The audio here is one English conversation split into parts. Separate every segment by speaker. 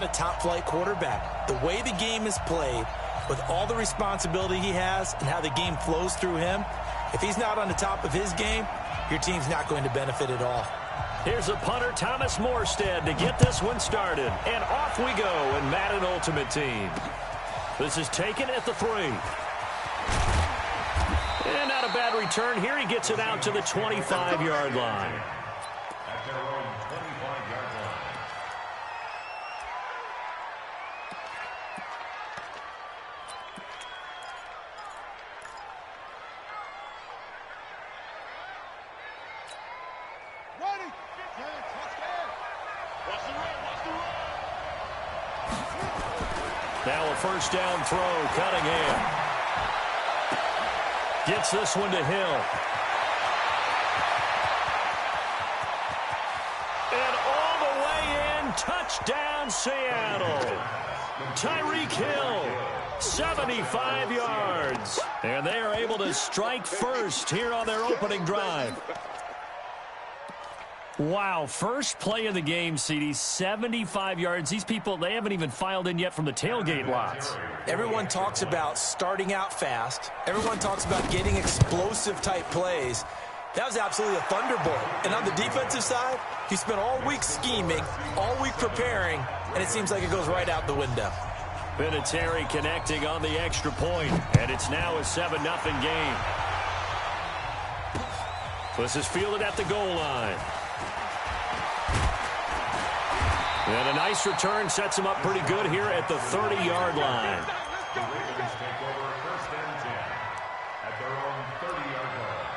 Speaker 1: A top-flight quarterback. The way the game is played, with all the responsibility he has and how the game flows through him, if he's not on the top of his game, your team's not going to benefit at all.
Speaker 2: Here's a punter, Thomas Morstead, to get this one started. And off we go in Madden Ultimate Team. This is taken at the 3. And not a bad return here. He gets it out to the 25-yard line.
Speaker 3: At their own 25-yard line.
Speaker 2: Now a first down throw, Cunningham. Gets this one to Hill. And all the way in, touchdown Seattle. Tyreek Hill, 75 yards. And they are able to strike first here on their opening drive. Wow, first play of the game, CD, 75 yards. These people, they haven't even filed in yet from the tailgate lots.
Speaker 1: Everyone talks about starting out fast. Everyone talks about getting explosive-type plays. That was absolutely a thunderbolt. And on the defensive side, you spent all week scheming, all week preparing, and it seems like it goes right out the window.
Speaker 2: Vinatieri connecting on the extra point, and it's now a 7-0 game. This is fielded at the goal line. And a nice return sets him up pretty good here at the 30-yard line.
Speaker 3: The Ravens take over first and 10 at their own 30-yard line.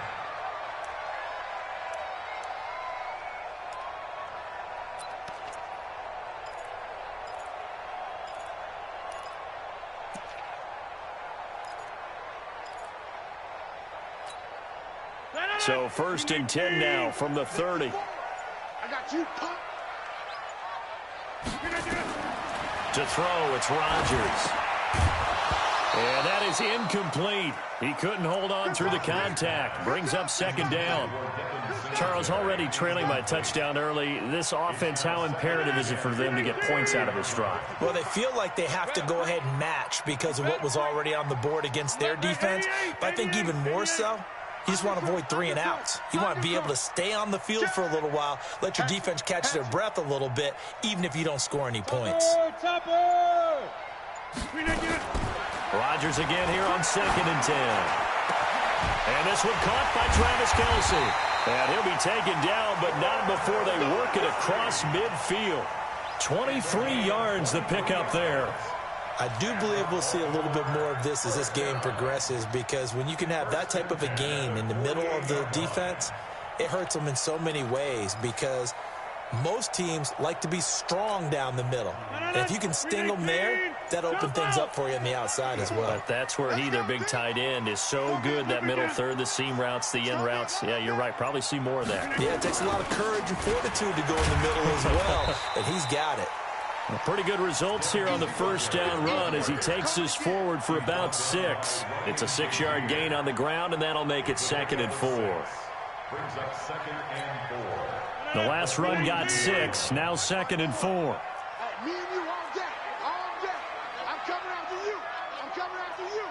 Speaker 2: So first and 10 now from the 30.
Speaker 4: I got you.
Speaker 2: To throw, it's Rodgers. And that is incomplete. He couldn't hold on through the contact. Brings up second down. Charles, already trailing by a touchdown early. This offense, how imperative is it for them to get points out of this drive?
Speaker 1: Well, they feel like they have to go ahead and match because of what was already on the board against their defense. But I think even more so, you just want to avoid 3 and outs. You want to be able to stay on the field for a little while, let your defense catch their breath a little bit, even if you don't score any points.
Speaker 2: Rodgers again here on 2nd and 10. And this one caught by Travis Kelce. And he'll be taken down, but not before they work it across midfield. 23 yards the pickup there.
Speaker 1: I do believe we'll see a little bit more of this as this game progresses, because when you can have that type of a gain in the middle of the defense, it hurts them in so many ways, because most teams like to be strong down the middle. And if you can sting them there, that opens things up for you on the outside as well.
Speaker 2: But that's where their big tight end, is so good, that middle third, the seam routes, the in routes. Yeah, you're right. Probably see more of that.
Speaker 1: Yeah, it takes a lot of courage and fortitude to go in the middle as well, and he's got it.
Speaker 2: Pretty good results here on the first down run as he takes us forward for about 6. It's a 6-yard gain on the ground, and that'll make it 2nd and 4.
Speaker 3: Brings up 2nd and 4.
Speaker 2: The last run got 6, now 2nd and 4.
Speaker 4: Me and you all day. All day. I'm coming after you. I'm coming after you.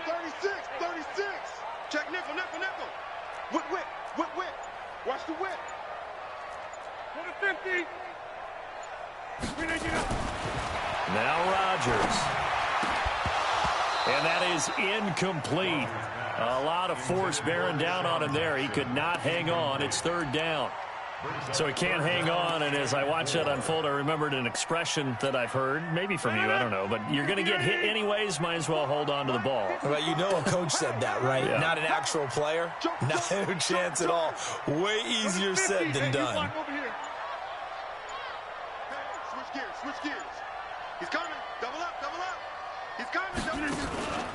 Speaker 4: 36, 36. Check nickel, nickel, nickel. Whip, whip, whip, whip. Watch the whip. For the 50.
Speaker 2: Now Rodgers. And that is incomplete. A lot of force bearing down on him there. He could not hang on. It's 3rd down. So he can't hang on, and as I watch that unfold, I remembered an expression that I've heard, maybe from you, I don't know, but you're going to get hit anyways, might as well hold on to the ball.
Speaker 1: Well, you know a coach said that, right?
Speaker 2: Yeah.
Speaker 1: Not an actual player. No chance at all. Way easier said than done.
Speaker 4: Switch gears, switch gears. He's coming. Double up, double up. He's coming, double up.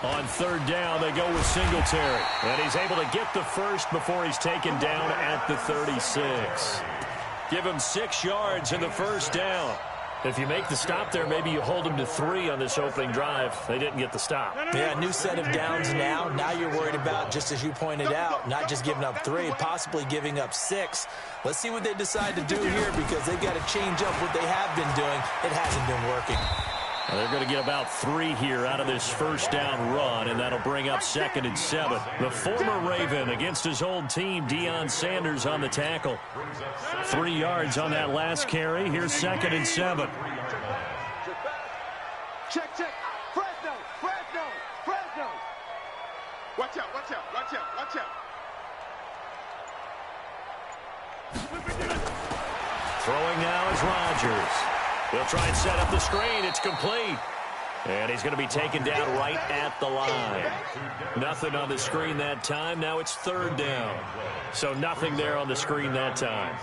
Speaker 2: On 3rd down, they go with Singletary. And he's able to get the first before he's taken down at the 36. Give him 6 yards in the first down. If you make the stop there, maybe you hold them to 3 on this opening drive. They didn't get the stop.
Speaker 1: Yeah, new set of downs now. Now you're worried about, just as you pointed out, not just giving up 3, possibly giving up 6. Let's see what they decide to do here, because they've got to change up what they have been doing. It hasn't been working.
Speaker 2: Well, they're going to get about 3 here out of this first down run, and that'll bring up 2nd and 7. The former Raven against his old team, Deion Sanders, on the tackle. 3 yards on that last carry. Here's 2nd and 7.
Speaker 4: Check. Fresno. Watch out.
Speaker 2: Throwing now is Rodgers. He'll try and set up the screen. It's complete. And he's going to be taken down right at the line. Nothing on the screen that time. Now it's 3rd down. So nothing there on the screen that time.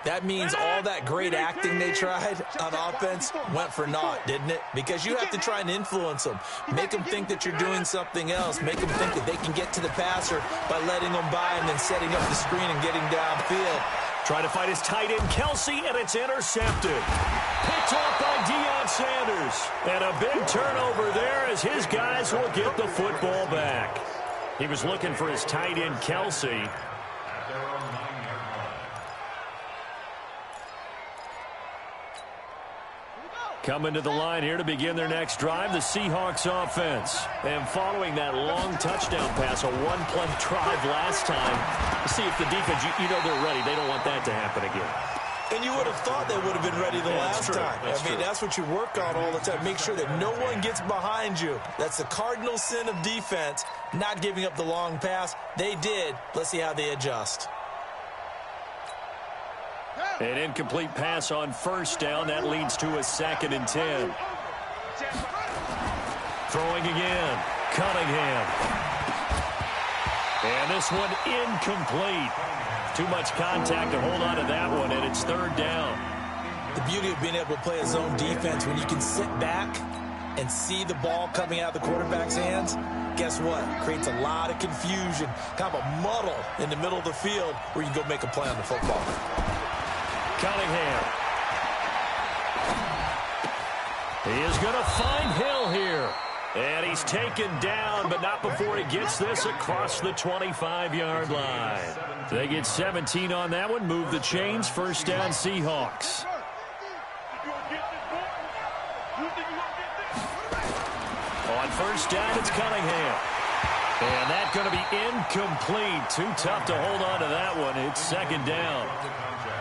Speaker 1: That means all that great acting they tried on offense went for naught, didn't it? Because you have to try and influence them. Make them think that you're doing something else. Make them think that they can get to the passer by letting them by and then setting up the screen and getting downfield.
Speaker 2: Trying to fight his tight end, Kelsey, and it's intercepted. Picked off by Deion Sanders. And a big turnover there as his guys will get the football back. He was looking for his tight end, Kelsey. Coming to the line here to begin their next drive, the Seahawks offense. And following that long touchdown pass, a one-play drive last time, see if the defense, you know they're ready. They don't want that to happen again.
Speaker 1: And you would have thought they would have been ready the last time. That's what you work on all the time. Make sure that no one gets behind you. That's the cardinal sin of defense, not giving up the long pass. They did. Let's see how they adjust.
Speaker 2: An incomplete pass on first down. That leads to a 2nd and 10. Throwing again. Cunningham. And this one incomplete. Too much contact to hold on to that one, and it's 3rd down.
Speaker 1: The beauty of being able to play a zone defense, when you can sit back and see the ball coming out of the quarterback's hands, guess what? Creates a lot of confusion, kind of a muddle in the middle of the field where you can go make a play on the football.
Speaker 2: Cunningham. He is going to find Hill here. And he's taken down, but not before he gets this across the 25-yard line. They get 17 on that one. Move the chains. First down, Seahawks. On first down, it's Cunningham. And that's going to be incomplete. Too tough to hold on to that one. It's 2nd down.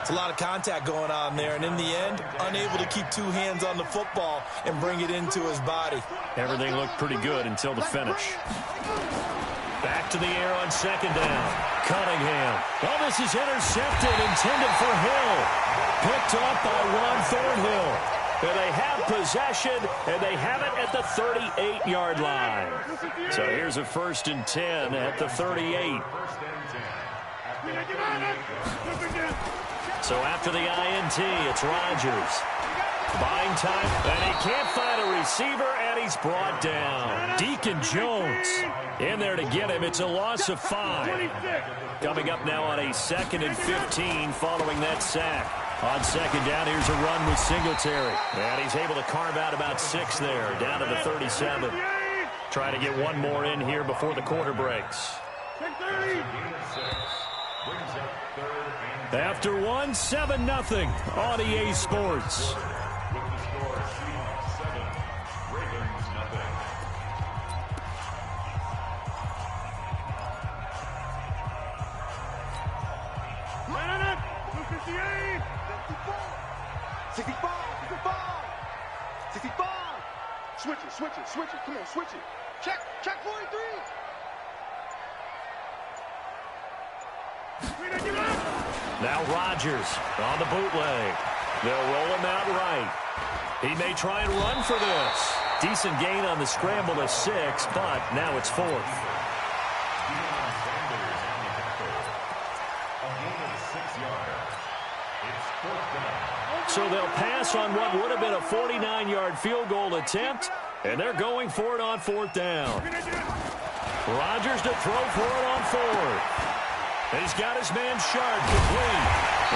Speaker 1: It's a lot of contact going on there, and in the end, unable to keep 2 hands on the football and bring it into his body.
Speaker 2: Everything looked pretty good until the finish. Back to the air on 2nd down. Cunningham. Oh, this is intercepted, intended for Hill. Picked off by Ron Thornhill. And they have possession, and they have it at the 38-yard line. So here's a 1st and 10 at the 38. So after the INT, it's Rodgers. Buying time, and he can't find a receiver, and he's brought down. Deacon Jones in there to get him. It's a loss of 5. Coming up now on a 2nd and 15 following that sack. On 2nd down, here's a run with Singletary. And he's able to carve out about 6 there, down to the 37. Trying to get one more in here before the quarter breaks. After 1, 7-0 on EA Sports.
Speaker 4: Switch it. Come on, switch it. Check 43.
Speaker 2: Now Rodgers on the bootleg. They'll roll him out right. He may try and run for this. Decent gain on the scramble to 6, but now it's 4th. So they'll pass on what would have been a 49-yard field goal attempt, and they're going for it on 4th down. Rodgers to throw for it on 4th. He's got his man Sharp complete.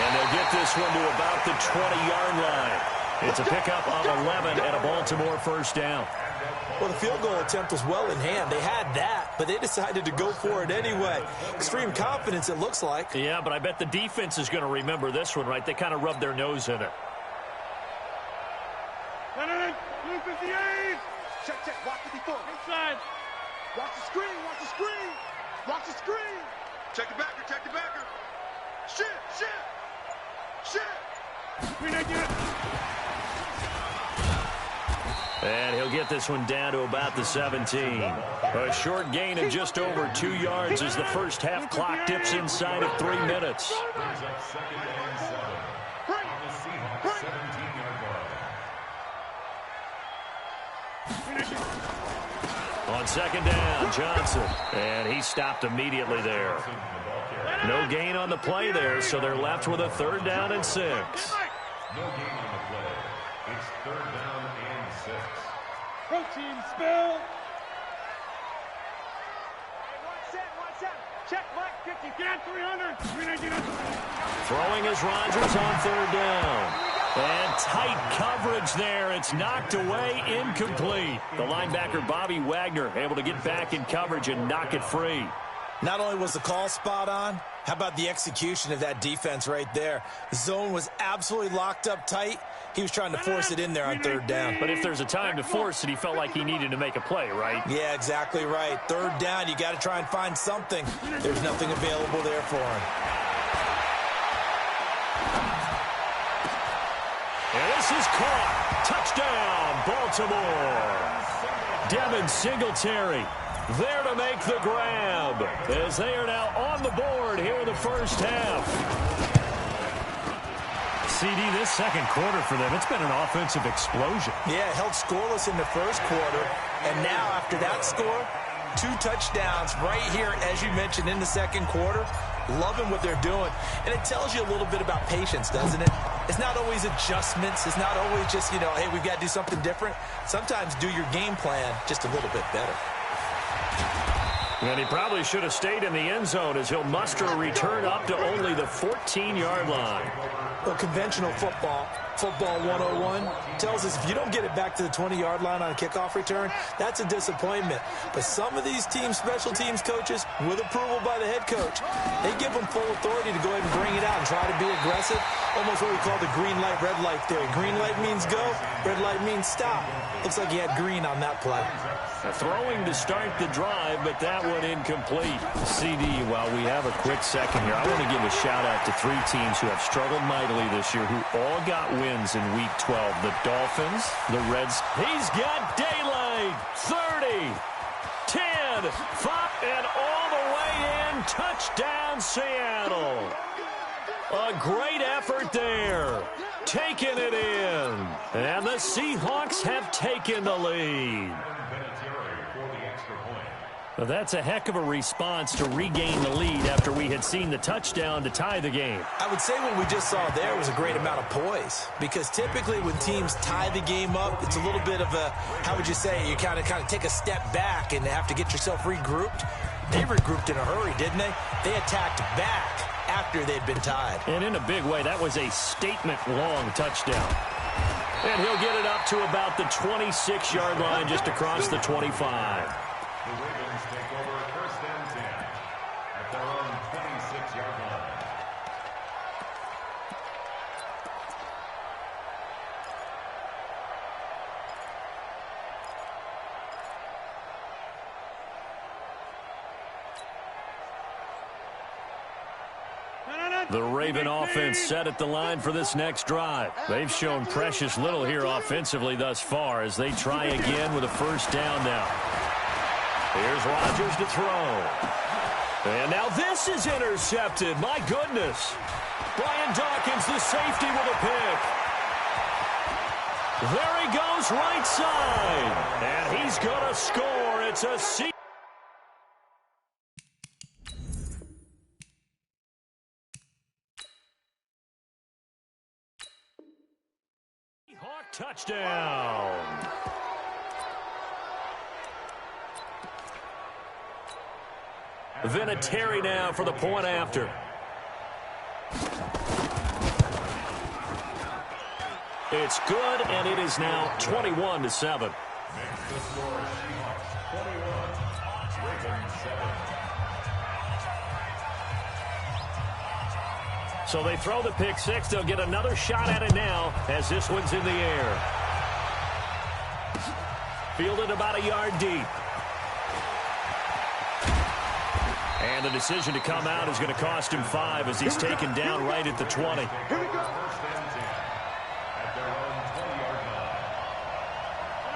Speaker 2: And they'll get this one to about the 20-yard line. It's a pickup of 11 and a Baltimore first down.
Speaker 1: Well, the field goal attempt was well in hand. They had that, but they decided to go for it anyway. Extreme confidence, it looks like.
Speaker 2: Yeah, but I bet the defense is going to remember this one, right? They kind of rubbed their nose in it.
Speaker 4: Blue 58. Check. Watch 54. Inside. Watch the screen. Watch the screen. Watch the screen. Check the backer. Shit.
Speaker 2: And he'll get this one down to about the 17. A short gain of just over 2 yards as the first half clock dips inside of 3 minutes.
Speaker 3: Brings up second and 7 on the Seahawks 17-yard line.
Speaker 2: On second down, Johnson. And he stopped immediately there. No gain on the play there, so they're left with a 3rd down and 6.
Speaker 3: No gain on the play. It's 3rd down and 6.
Speaker 4: Protein spill. Hey, 1-7. Check, Mike. 50. Get out 300.
Speaker 2: Throwing is Rodgers on 3rd down. And tight coverage there. It's knocked away, incomplete. The linebacker, Bobby Wagner, able to get back in coverage and knock it free.
Speaker 1: Not only was the call spot on, how about the execution of that defense right there? The zone was absolutely locked up tight. He was trying to force it in there on 3rd down.
Speaker 2: But if there's a time to force it, he felt like he needed to make a play, right?
Speaker 1: Yeah, exactly right. 3rd down, you got to try and find something. There's nothing available there for him.
Speaker 2: And this is caught. Touchdown, Baltimore. Devin Singletary there to make the grab as they are now on the board here in the first half. CD, this second quarter for them, it's been an offensive explosion.
Speaker 1: Yeah, held scoreless in the first quarter, and now after that score, 2 touchdowns right here, as you mentioned, in the second quarter. Loving what they're doing, and it tells you a little bit about patience, doesn't it? It's not always adjustments. It's not always just, hey, we've got to do something different. Sometimes do your game plan just a little bit better.
Speaker 2: And he probably should have stayed in the end zone as he'll muster a return up to only the 14-yard line.
Speaker 1: Well, conventional football 101, tells us if you don't get it back to the 20-yard line on a kickoff return, that's a disappointment. But some of these teams, special teams coaches, with approval by the head coach, they give them full authority to go ahead and bring it out and try to be aggressive. Almost what we call the green light, red light theory. Green light means go, red light means stop. Looks like he had green on that play.
Speaker 2: Throwing to start the drive, but that one incomplete. CD, while we have a quick second here, I want to give a shout-out to 3 teams who have struggled mightily this year, who all got wins in Week 12. The Dolphins, the Reds. He's got daylight. 30, 10, 5, and all the way in. Touchdown, Seattle. A great effort there. Taking it in. And the Seahawks have taken the lead. Well, that's a heck of a response to regain the lead after we had seen the touchdown to tie the game.
Speaker 1: I would say what we just saw there was a great amount of poise, because typically when teams tie the game up, it's a little bit of a, how would you say, you kind of take a step back and have to get yourself regrouped. They regrouped in a hurry, didn't they? They attacked back after they'd been tied.
Speaker 2: And in a big way, that was a statement-long touchdown. And he'll get it up to about the 26-yard line, just across the 25.
Speaker 3: The Ravens take over 1st and 10 at their own 26-yard line.
Speaker 2: The Raven offense set at the line for this next drive. They've shown precious little here offensively thus far as they try again with a first down now. Here's Rodgers to throw. And now this is intercepted. My goodness. Brian Dawkins, the safety, with a pick. There he goes, right side. And he's going to score. It's a Seahawk touchdown. Vinatieri now for the point after. It's good, and it is now 21-7.
Speaker 3: Makes the score Seahawks 21, Ravens 7.
Speaker 2: So they throw the pick six. They'll get another shot at it now as this one's in the air. Fielded about a yard deep. And the decision to come out is going to cost him 5 as he's taken down right at the 20.
Speaker 3: Here we go. First and 10 at their own 20-yard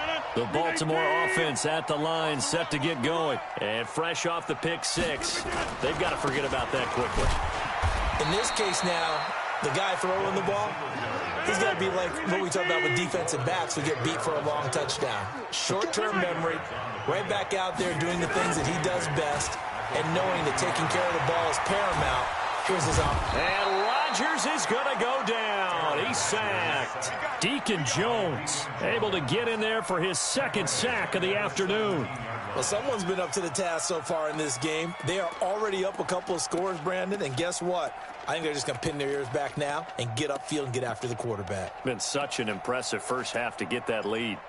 Speaker 3: line.
Speaker 2: The Baltimore offense at the line, set to get going. And fresh off the pick six, they've got to forget about that quickly.
Speaker 1: In this case now, the guy throwing the ball, he's got to be like what we talk about with defensive backs who get beat for a long touchdown. Short-term memory, right back out there doing the things that he does best, and knowing that taking care of the ball is paramount. Here's his arm.
Speaker 2: And Rodgers is going to go down. He's sacked. Deacon Jones able to get in there for his second sack of the afternoon.
Speaker 1: Well, someone's been up to the task so far in this game. They are already up a couple of scores, Brandon, and guess what? I think they're just going to pin their ears back now and get upfield and get after the quarterback.
Speaker 2: Been such an impressive first half to get that lead.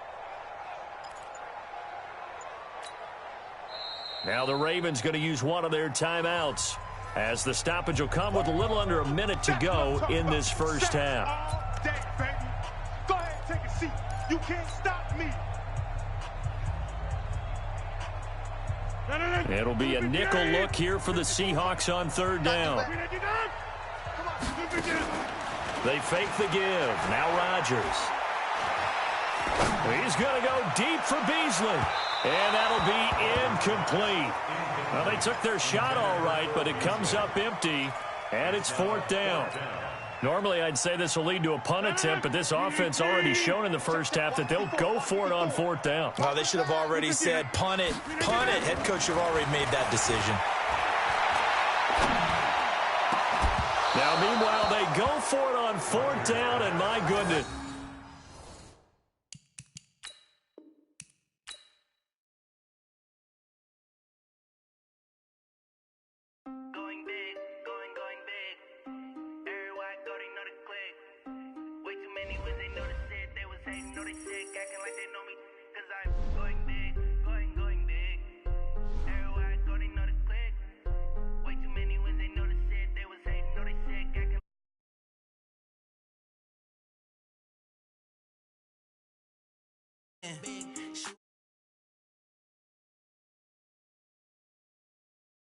Speaker 2: Now the Ravens going to use one of their timeouts as the stoppage will come with a little under a minute to go in this first half.
Speaker 4: All day, baby. Go ahead, take a seat. You can't stop me.
Speaker 2: It'll be a nickel look here for the Seahawks on third down. They fake the give. Now Rodgers. He's going to go deep for Beasley. And that'll be incomplete. Well, they took their shot all right, but it comes up empty, and it's fourth down. Normally, I'd say this will lead to a punt attempt, but this offense already shown in the first half that they'll go for it on fourth down.
Speaker 1: Oh, they should have already said, punt it, punt it. Head coach should have already made that decision.
Speaker 2: Now, meanwhile, they go for it on fourth down, and my goodness.